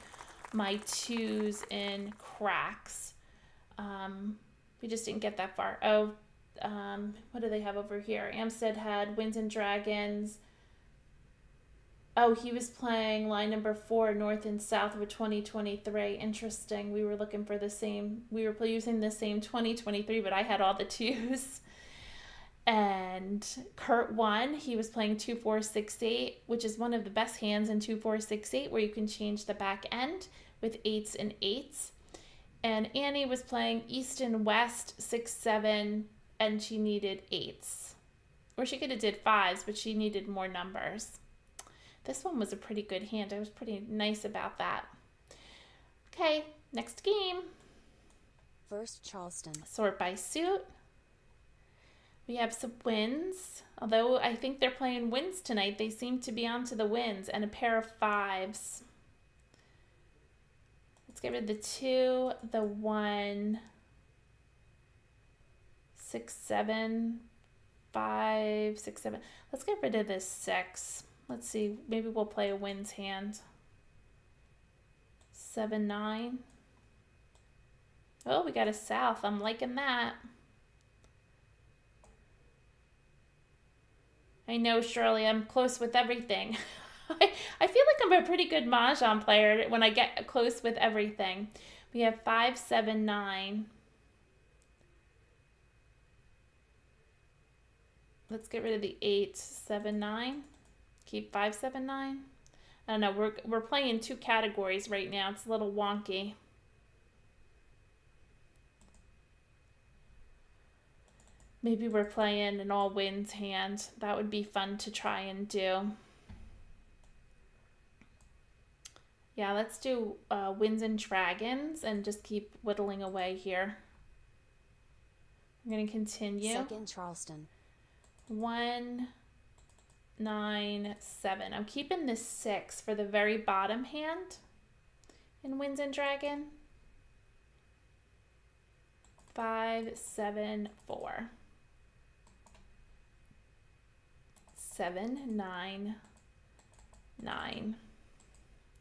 my 2s in cracks. We just didn't get that far. Oh, what do they have over here? Amstead had Winds and Dragons. Oh, he was playing line number 4, North and South with 2023. Interesting. We were looking for the same. We were using the same 2023, but I had all the 2s. And Kurt won. He was playing 2, 4, 6, 8, which is one of the best hands in 2, 4, 6, 8, where you can change the back end with 8s and 8s. And Annie was playing East and West, 6, 7, and she needed 8s. Or she could have did 5s, but she needed more numbers. This one was a pretty good hand. I was pretty nice about that. Okay, next game. First Charleston. Sort by suit. We have some wins. Although I think they're playing wins tonight, they seem to be onto the wins. And a pair of 5s. Let's get rid of the 2, the 1, 6, 7, 5, 6, 7. Let's get rid of this 6. Let's see, maybe we'll play a wins hand. 7, 9. Oh, we got a south. I'm liking that. I know, Shirley, I'm close with everything. I feel like I'm a pretty good Mahjong player when I get close with everything. We have 5, 7, 9. Let's get rid of the 8, 7, 9. Keep 5, 7, 9. I don't know. We're playing 2 categories right now. It's a little wonky. Maybe we're playing an all winds hand. That would be fun to try and do. Yeah, let's do winds and dragons and just keep whittling away here. I'm going to continue. Second Charleston. 1, 9, 7. I'm keeping this 6 for the very bottom hand in winds and dragon. 5, 7, 4. 7, 9, 9.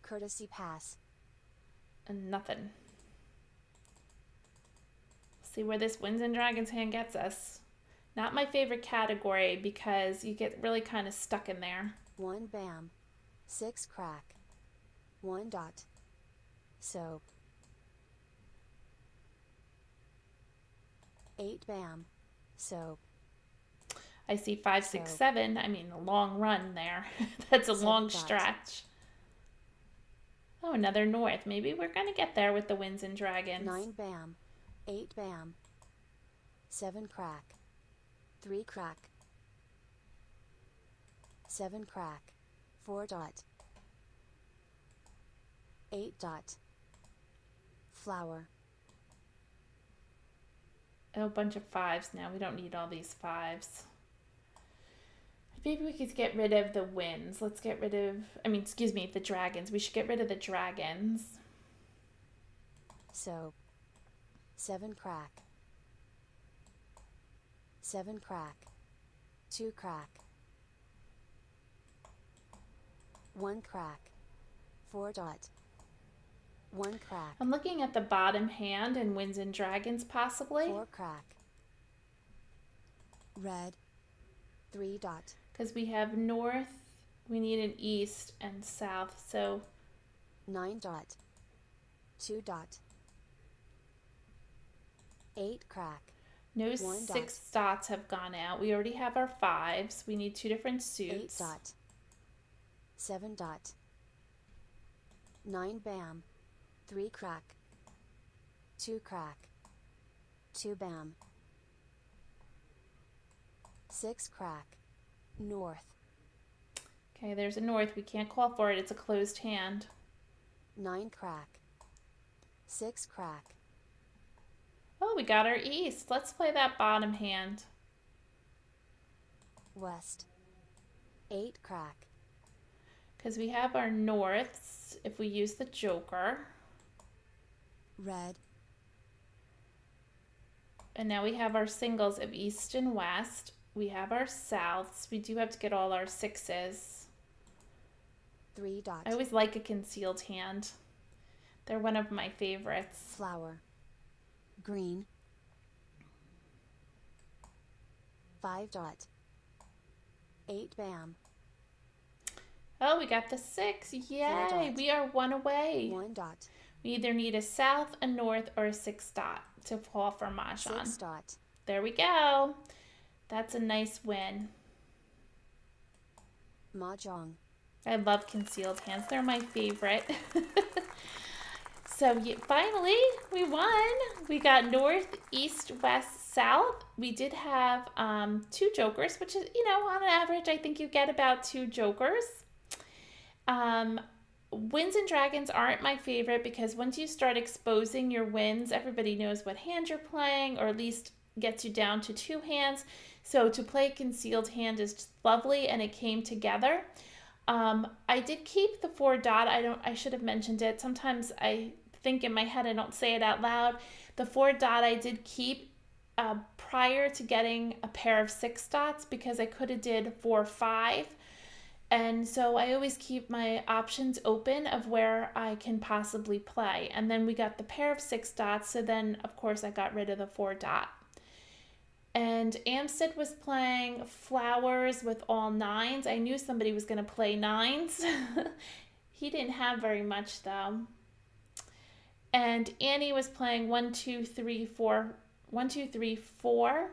Courtesy pass. And nothing. See where this winds and dragons hand gets us. Not my favorite category because you get really kind of stuck in there. 1 bam. 6 crack. 1 dot. Soap. 8 bam. Soap. I see 5, 6, 7. I mean, a long run there. That's a long stretch. Oh, another north. Maybe we're going to get there with the winds and dragons. 9 bam. 8 bam. 7 crack. 3 crack. 7 crack. 4 dot. 8 dot. Flower. Oh, a bunch of 5s now. We don't need all these 5s. Maybe we could get rid of the winds. Let's get rid of, the dragons. We should get rid of the dragons. So, 7 crack. 7 crack. 2 crack. 1 crack. 4 dot. 1 crack. I'm looking at the bottom hand and winds and dragons possibly. 4 crack. Red. 3 dot. Because we have north, we need an east and south, so 9 dot. 2 dot. 8 crack. No 1 6 dots have gone out. We already have our 5s. We need 2 different 8 suits. dot. 7 dot. 9 bam. 3 crack. 2 crack. 2 bam. 6 crack. North. Okay, there's a north. We can't call for it. It's a closed hand. 9 crack. 6 crack. Oh, we got our east. Let's play that bottom hand. West. 8 crack. Because we have our norths if we use the joker. Red. And now we have our singles of east and west. We have our souths. We do have to get all our 6s. 3 dot. I always like a concealed hand. They're one of my favorites. Flower. Green. 5 dot. 8 bam. Oh, we got the 6. Yay! We are 1 away. 1 dot. We either need a south, a north, or a 6 dot to fall for Mahjong. 6 dot. There we go. That's a nice win. Mahjong. I love concealed hands. They're my favorite. So finally, we won. We got north, east, west, south. We did have 2 jokers, which is, on average, I think you get about 2 jokers. Winds and dragons aren't my favorite because once you start exposing your winds, everybody knows what hand you're playing, or at least gets you down to 2 hands. So to play a concealed hand is just lovely, and it came together. I did keep the 4 dot. I should have mentioned it. Sometimes I think in my head, I don't say it out loud. The 4 dot I did keep prior to getting a pair of 6 dots because I could have did 4, 5. And so I always keep my options open of where I can possibly play. And then we got the pair of 6 dots. So then, of course, I got rid of the 4 dot. And Amstead was playing flowers with all 9s. I knew somebody was going to play 9s. He didn't have very much, though. And Annie was playing 1, 2, 3, 4, 1, 2, 3, 4.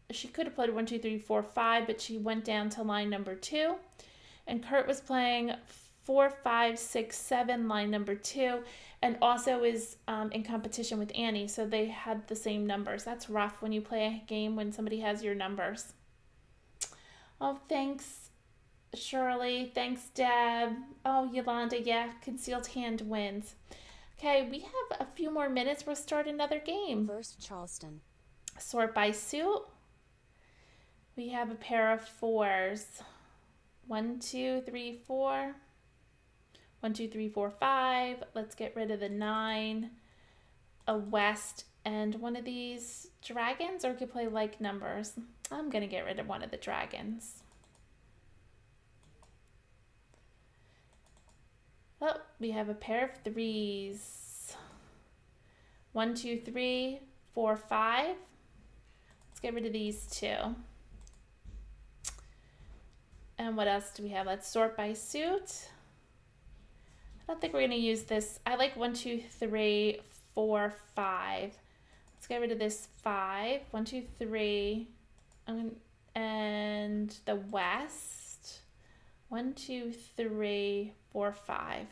She could have played 1, 2, 3, 4, 5, but she went down to line number 2. And Kurt was playing 4, 5, 6, 7, line number 2, and also is in competition with Annie, so they had the same numbers. That's rough when you play a game when somebody has your numbers. Oh, thanks, Shirley. Thanks, Deb. Oh, Yolanda, yeah, concealed hand wins. Okay, we have a few more minutes. We'll start another game. First Charleston. Sort by suit. We have a pair of 4s. 1, 2, 3, 4. 1, 2, 3, 4, 5. Let's get rid of the 9. A west and one of these dragons, or we could play like numbers. I'm going to get rid of one of the dragons. Oh, we have a pair of 3s. 1, 2, 3, 4, 5. Let's get rid of these 2. And what else do we have? Let's sort by suit. I don't think we're going to use this. I like 1, 2, 3, 4, 5. Let's get rid of this 5. 1, 2, 3. And the west. 1, 2, 3, 4, 5.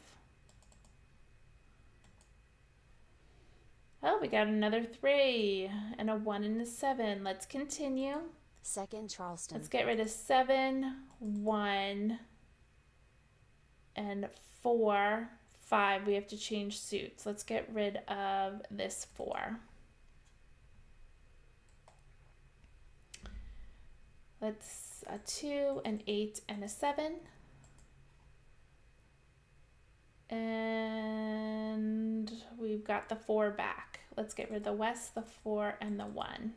Oh, we got another 3 and a 1 and a 7. Let's continue. Second Charleston. Let's get rid of 7, 1, and 4, 5. We have to change suits. Let's get rid of this 4. Let's a 2, an 8, and a 7. And we've got the 4 back. Let's get rid of the west, the 4, and the 1.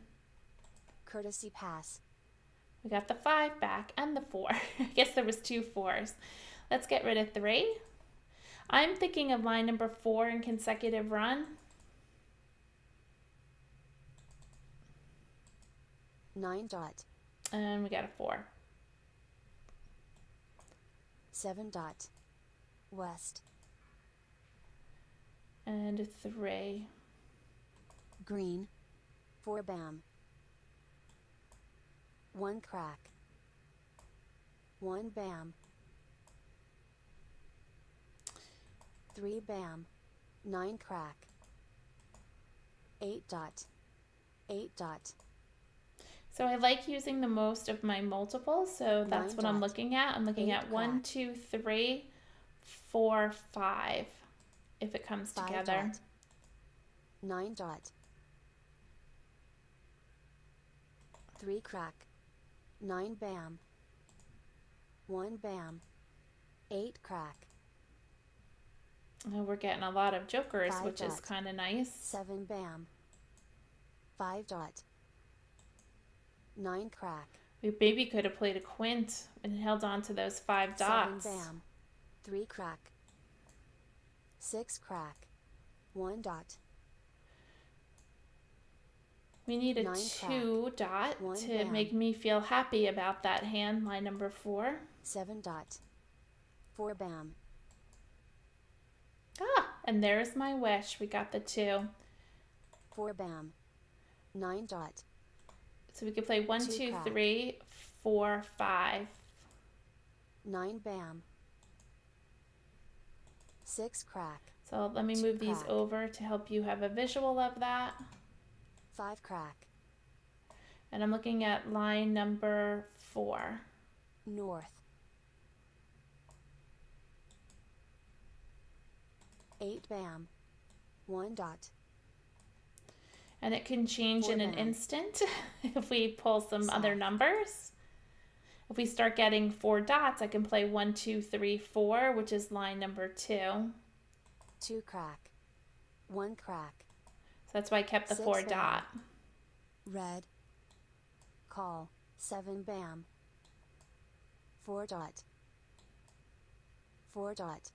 Courtesy pass. We got the 5 back and the 4. I guess there was 2 4s. Let's get rid of 3. I'm thinking of line number 4 in consecutive run. 9 dot. And we got a 4. 7 dot. West. And a 3. Green. 4 bam. 1 crack. 1 bam. 3 bam. 9 crack. 8 dot. 8 dot. So I like using the most of my multiples, so that's 9 what I'm dot. looking at. I'm looking 8 at 1, crack. 2, 3, 4, 5, if it comes 5 together. dot. 9 dot. 3 crack. 9 bam. 1 bam. 8 crack. Oh, we're getting a lot of jokers, 5 which is dot. kind of nice. 7 bam. 5 dot. 9 crack. We maybe could have played a quint and held on to those 5 dots. 7 bam. 3 crack. 6 crack. 1 dot. We need a 9 2 dot 1 to bam. make me feel happy about that hand, line number 4. 7 dot. 4 bam. Ah, and there's my wish. We got the 2. 4 bam. 9 dot. So we could play 1, 2 2, crack. 3, 4, 5. 9 bam. 6 crack. So let me 2 move these crack. over to help you have a visual of that. 5 crack. And I'm looking at line number 4. North. 8 bam. 1 dot. And it can change 4 in an bam. instant if we pull some other South. numbers. If we start getting 4 dots, I can play 1, 2, 3, 4, which is line number 2. 2 crack. 1 crack. So that's why I kept the 6 4 bam. dot. Red. Call. 7 bam. 4 dot. 4 dot.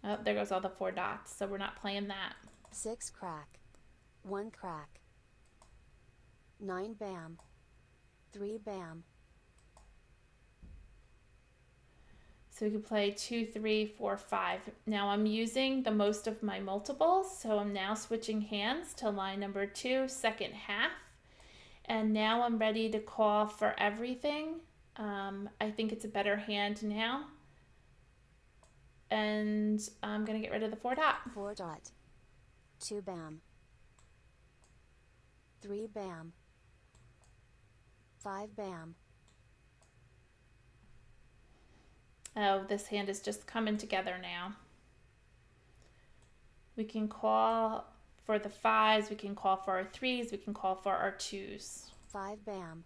Oh, there goes all the 4 dots. So we're not playing that. 6 crack. 1 crack. 9 bam. 3 bam. So we could play 2, 3, 4, 5. Now I'm using the most of my multiples, so I'm now switching hands to line number 2, second half. And now I'm ready to call for everything. I think it's a better hand now. And I'm going to get rid of the 4 dot. 4 dot. 2 bam. 3 bam. 5 bam. Oh, this hand is just coming together now. We can call for the 5s, we can call for our 3s, we can call for our 2s. 5 bam.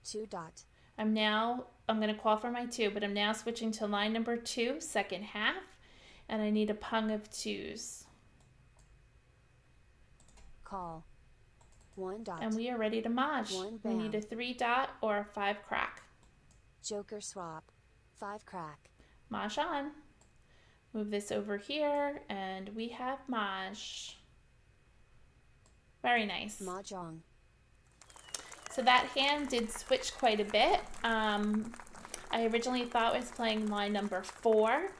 2 dot. I'm going to call for my 2, but I'm now switching to line number 2, second half, and I need a pung of 2s. Call. 1 dot. And we are ready to Mahj. 1 We bam. need a 3 dot or a 5 crack. Joker swap. 5 crack. Mahj on. Move this over here, and we have Mahj. Very nice. Mah Jongg. So that hand did switch quite a bit. I originally thought I was playing line number 4,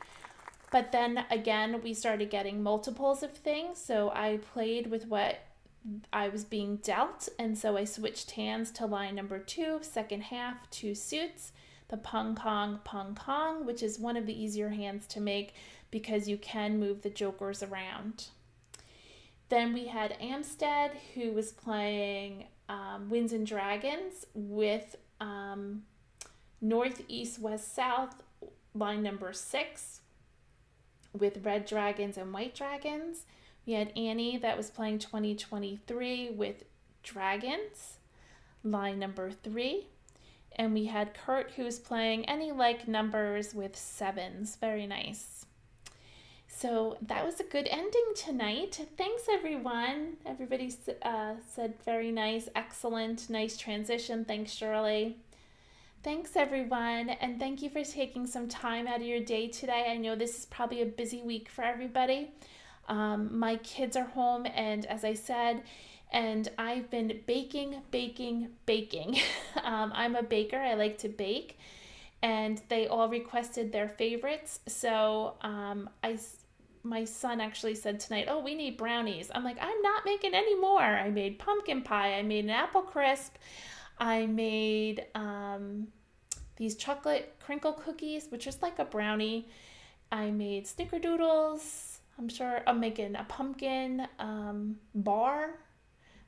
but then again we started getting multiples of things, so I played with what I was being dealt, and so I switched hands to line number 2, second half, 2 suits, the pung kong, which is one of the easier hands to make because you can move the jokers around. Then we had Amstead, who was playing Winds and Dragons with North, East, West, South, line number 6, with Red Dragons and White Dragons. We had Annie that was playing 2023 with Dragons, line number 3. And we had Kurt, who was playing any like numbers with 7s. Very nice. So that was a good ending tonight. Thanks, everyone. Everybody said very nice, excellent, nice transition. Thanks, Shirley. Thanks, everyone. And thank you for taking some time out of your day today. I know this is probably a busy week for everybody. My kids are home, and as I said, and I've been baking. I'm a baker. I like to bake, and they all requested their favorites. So my son actually said tonight, oh, we need brownies. I'm like, I'm not making any more. I made pumpkin pie. I made an apple crisp. I made these chocolate crinkle cookies, which is like a brownie. I made snickerdoodles. I'm sure I'm making a pumpkin bar.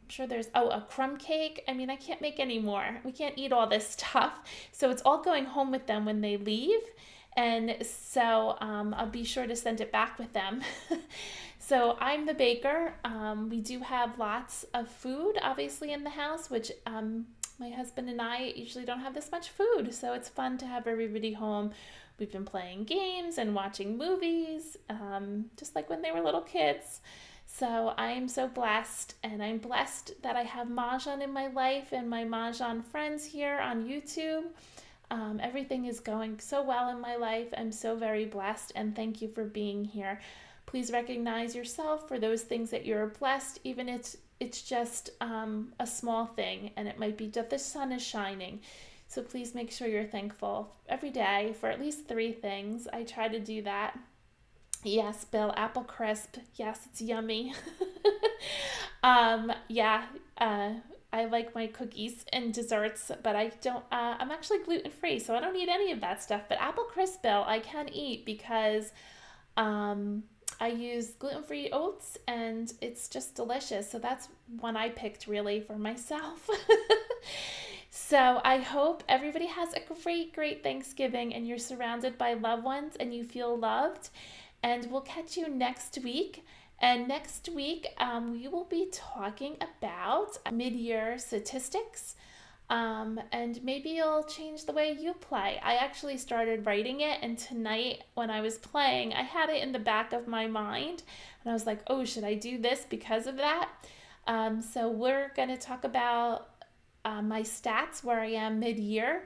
I'm sure there's, a crumb cake. I mean, I can't make any more. We can't eat all this stuff. So it's all going home with them when they leave. And so I'll be sure to send it back with them. So I'm the baker. We do have lots of food, obviously, in the house, which my husband and I usually don't have this much food. So it's fun to have everybody home. We've been playing games and watching movies, just like when they were little kids. So I'm so blessed, and I'm blessed that I have Mahjong in my life and my Mahjong friends here on YouTube. Everything is going so well in my life. I'm so very blessed, and thank you for being here. Please recognize yourself for those things that you're blessed, even if it's just a small thing, and it might be that the sun is shining. So please make sure you're thankful every day for at least 3 things. I try to do that. Yes, Bill, apple crisp. Yes, it's yummy. I like my cookies and desserts, but I don't, I'm actually gluten-free, so I don't eat any of that stuff. But apple crisp, Bill, I can eat because I use gluten-free oats, and it's just delicious. So that's one I picked really for myself. So I hope everybody has a great Thanksgiving, and you're surrounded by loved ones and you feel loved. And we'll catch you next week. And next week, we will be talking about mid-year statistics. And maybe you'll change the way you play. I actually started writing it, and tonight when I was playing, I had it in the back of my mind. And I was like, oh, should I do this because of that? So we're going to talk about my stats, where I am mid-year,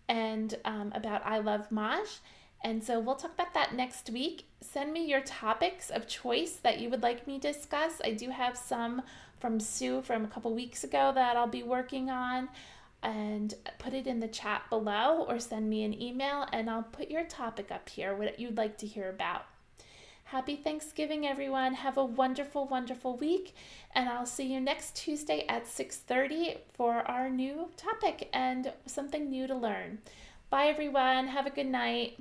and about I Love Mahj. And so we'll talk about that next week. Send me your topics of choice that you would like me to discuss. I do have some from Sue from a couple weeks ago that I'll be working on. and put it in the chat below or send me an email and I'll put your topic up here, what you'd like to hear about. Happy Thanksgiving, everyone. Have a wonderful, wonderful week. And I'll see you next Tuesday at 6:30 for our new topic and something new to learn. Bye, everyone. Have a good night.